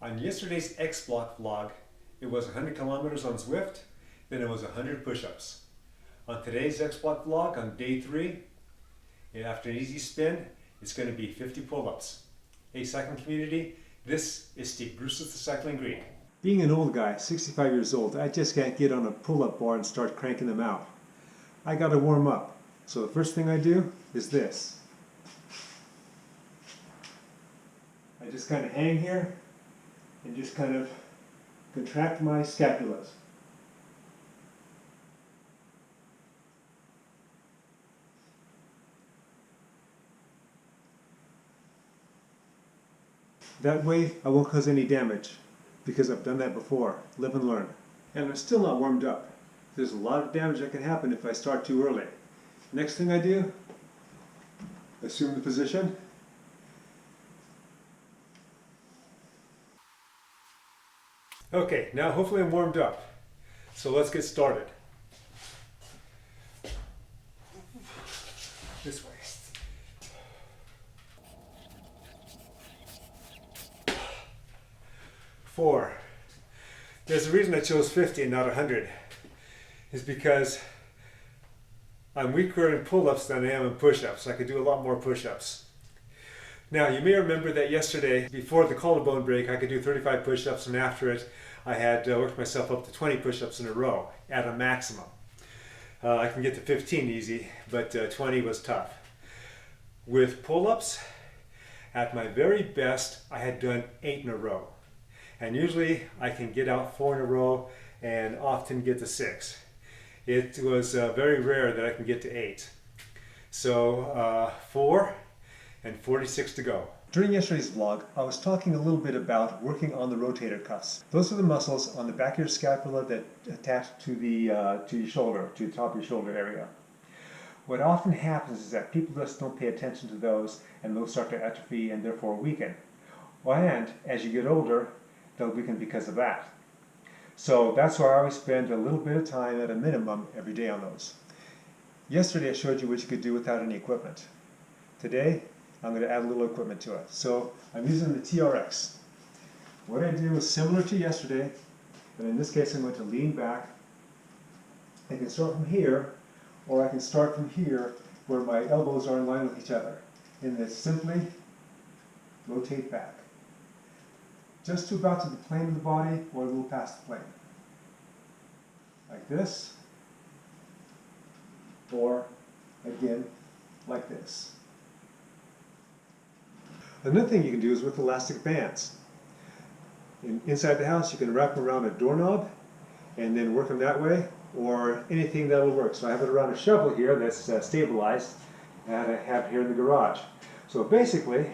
On yesterday's X Block vlog, it was 100 kilometers on Zwift, then it was 100 push-ups. On today's X Block vlog, on day 3, after an easy spin, it's going to be 50 pull-ups. Hey cycling community, this is Steve Bruce with the Cycling Greek. Being an old guy, 65 years old, I just can't get on a pull-up bar and start cranking them out. I got to warm up. So the first thing I do is this. I just kind of hang here and just kind of contract my scapulas. That way I won't cause any damage because I've done that before. Live and learn. And I'm still not warmed up. There's a lot of damage that can happen if I start too early. Next thing I do, assume the position. Okay, now hopefully I'm warmed up. So let's get started. This way. 4. There's a reason I chose 50 and not 100. Is because I'm weaker in pull-ups than I am in push-ups. I could do a lot more push-ups. Now, you may remember that yesterday, before the collarbone break, I could do 35 push-ups, and after it, I had worked myself up to 20 push-ups in a row at a maximum. I can get to 15 easy, but 20 was tough. With pull-ups, at my very best, I had done 8 in a row. And usually, I can get out 4 in a row and often get to 6. It was very rare that I can get to 8. So 4 and 46 to go. During yesterday's vlog, I was talking a little bit about working on the rotator cuffs. Those are the muscles on the back of your scapula that attach to your shoulder, to the top of your shoulder area. What often happens is that people just don't pay attention to those, and those start to atrophy and therefore weaken. And as you get older, they'll weaken because of that. So that's why I always spend a little bit of time at a minimum every day on those. Yesterday I showed you what you could do without any equipment. Today I'm going to add a little equipment to it. So I'm using the TRX. What I do is similar to yesterday, but in this case I'm going to lean back. I can start from here, or I can start from here where my elbows are in line with each other. And then simply rotate back. Just to about to the plane of the body or a little past the plane. Like this, or again, like this. Another thing you can do is with elastic bands. Inside the house, you can wrap them around a doorknob and then work them that way, or anything that will work. So I have it around a shovel here that's stabilized, and I have it here in the garage. So basically,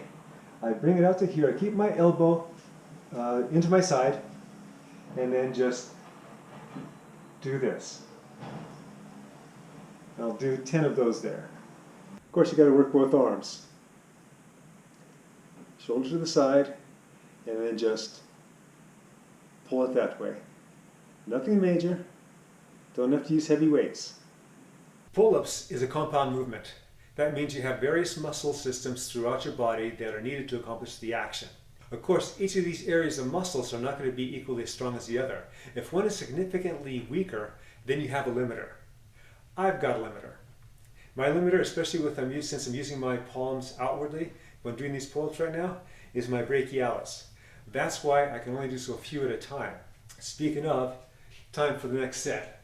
I bring it out to here, I keep my elbow into my side, and then just do this. I'll do 10 of those there. Of course, you got to work both arms. Shoulder to the side, and then just pull it that way. Nothing major. Don't have to use heavy weights. Pull-ups is a compound movement. That means you have various muscle systems throughout your body that are needed to accomplish the action. Of course, each of these areas of muscles are not going to be equally as strong as the other. If one is significantly weaker, then you have a limiter. I've got a limiter. My limiter, especially since I'm using my palms outwardly when doing these pull-ups right now, is my brachialis. That's why I can only do so few at a time. Speaking of, time for the next set.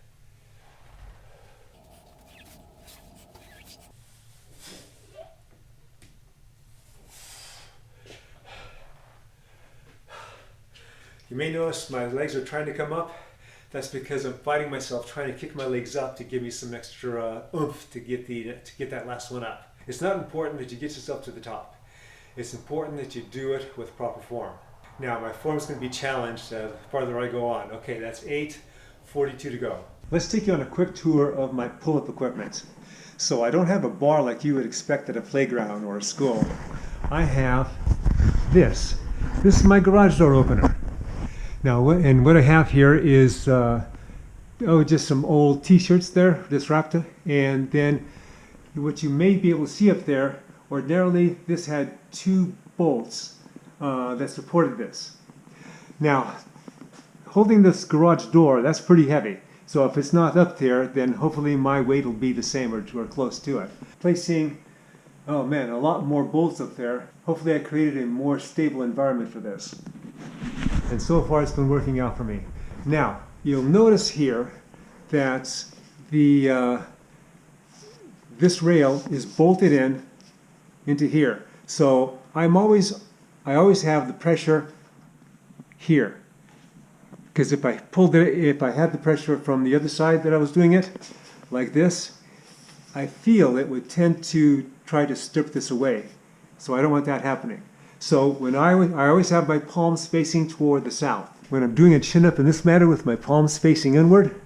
You may notice my legs are trying to come up. That's because I'm fighting myself trying to kick my legs up to give me some extra oomph to get that last one up. It's not important that you get yourself to the top. It's important that you do it with proper form. Now my form is going to be challenged the farther I go on. Okay, that's 8, 42 to go. Let's take you on a quick tour of my pull-up equipment. So I don't have a bar like you would expect at a playground or a school. I have this. This is my garage door opener. Now, and what I have here is just some old t-shirts there, just wrapped, and then what you may be able to see up there, ordinarily this had 2 bolts that supported this. Now, holding this garage door, that's pretty heavy. So if it's not up there, then hopefully my weight will be the same or close to it. Placing, oh man, a lot more bolts up there. Hopefully I created a more stable environment for this. And so far it's been working out for me. Now, you'll notice here that this rail is bolted in into here. So I always have the pressure here. Because if I had the pressure from the other side that I was doing it, like this, I feel it would tend to try to strip this away. So I don't want that happening. So when I always have my palms facing toward the south. When I'm doing a chin-up in this manner with my palms facing inward,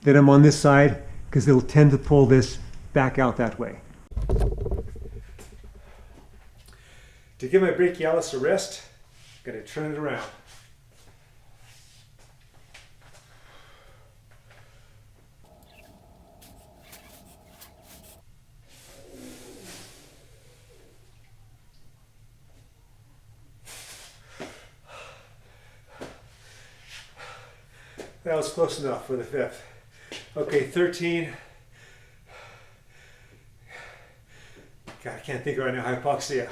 then I'm on this side because it'll tend to pull this back out that way. To give my brachialis a rest, I'm going to turn it around. That was close enough for the fifth. Okay, 13. God, I can't think right now, hypoxia.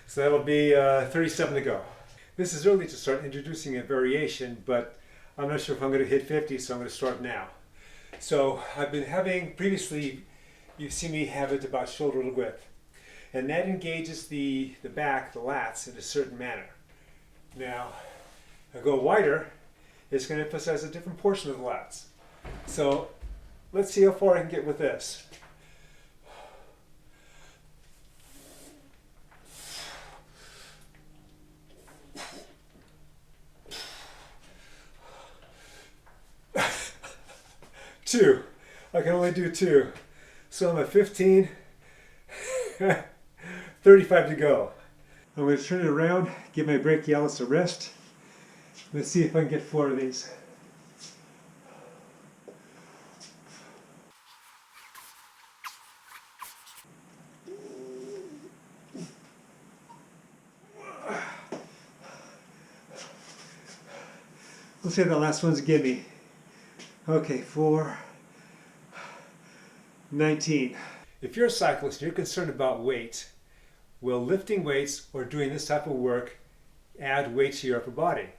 So that'll be 37 to go. This is early to start introducing a variation, but I'm not sure if I'm going to hit 50, so I'm going to start now. So I've been having, previously, you've seen me have it about shoulder width. And that engages the back, the lats, in a certain manner. Now, I go wider, it's going to emphasize a different portion of the lats. So let's see how far I can get with this. Two. I can only do two. So I'm at 15. 35 to go. I'm going to turn it around, give my brachialis a rest. Let's see if I can get 4 of these. Let's say the last one's a gimme. Okay, 4, 19. If you're a cyclist and you're concerned about weight, will lifting weights or doing this type of work add weight to your upper body?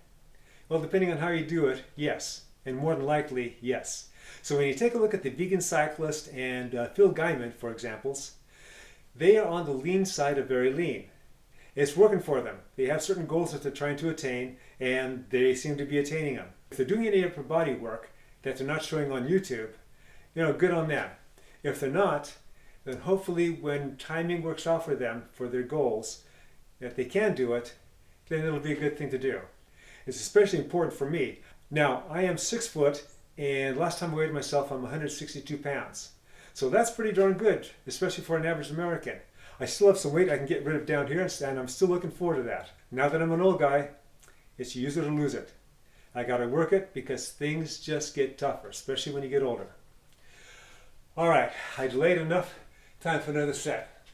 Well, depending on how you do it, yes. And more than likely, yes. So when you take a look at the vegan cyclist and Phil Guyman, for examples, they are on the lean side of very lean. It's working for them. They have certain goals that they're trying to attain, and they seem to be attaining them. If they're doing any upper body work that they're not showing on YouTube, good on them. If they're not, then hopefully when timing works out for them, for their goals, if they can do it, then it'll be a good thing to do. It's especially important for me. Now, I am 6 foot, and last time I weighed myself, I'm 162 pounds. So that's pretty darn good, especially for an average American. I still have some weight I can get rid of down here, and I'm still looking forward to that. Now that I'm an old guy, it's use it or lose it. I gotta work it because things just get tougher, especially when you get older. All right, I delayed enough. Time for another set.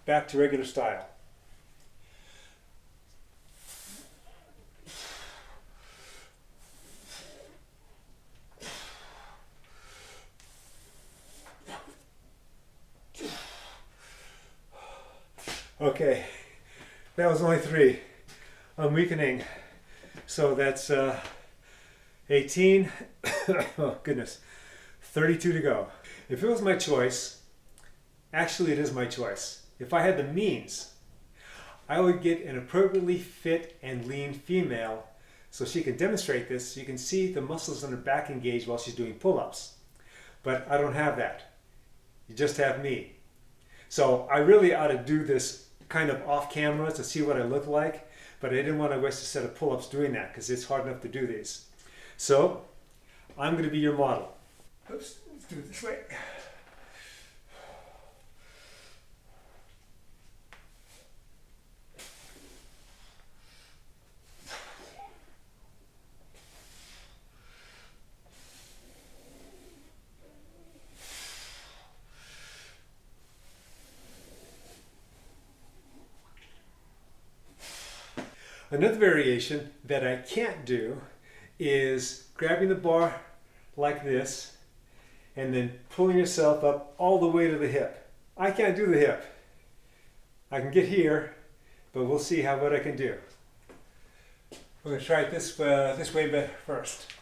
Back to regular style. Okay, that was only 3. I'm weakening. So that's 18, oh goodness, 32 to go. If it was my choice, actually it is my choice. If I had the means, I would get an appropriately fit and lean female so she can demonstrate this. So you can see the muscles in her back engaged while she's doing pull-ups. But I don't have that. You just have me. So I really ought to do this kind of off camera to see what I look like, but I didn't want to waste a set of pull-ups doing that because it's hard enough to do these. So I'm going to be your model. Oops, let's do it this way. Another variation that I can't do is grabbing the bar like this and then pulling yourself up all the way to the hip. I can't do the hip. I can get here, but we'll see what I can do. We're going to try it this way first.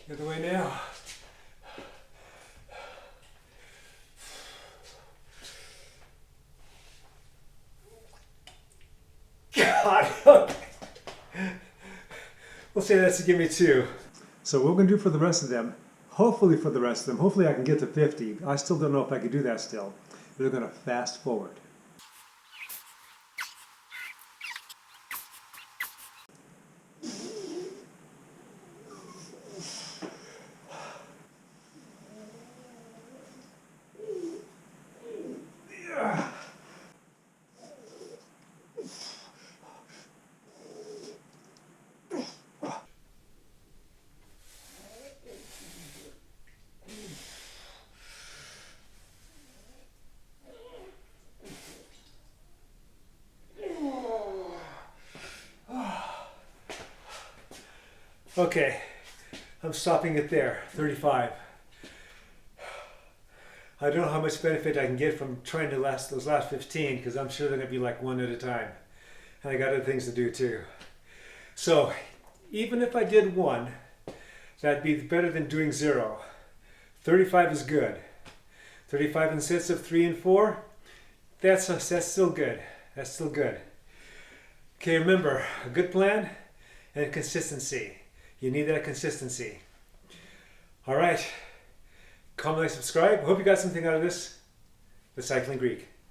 The other way now. God, okay. We'll say that's to give me 2. So what we're going to do for the rest of them, hopefully I can get to 50. I still don't know if I can do that still. We're going to fast forward. Okay, I'm stopping it there, 35. I don't know how much benefit I can get from trying to those last 15 because I'm sure they're going to be like one at a time. And I got other things to do too. So even if I did 1, that'd be better than doing 0. 35 is good. 35 in sets of 3 and 4, that's still good. That's still good. Okay, remember, a good plan and consistency. You need that consistency. All right. Comment, like, subscribe. Hope you got something out of this. The Cycling Greek.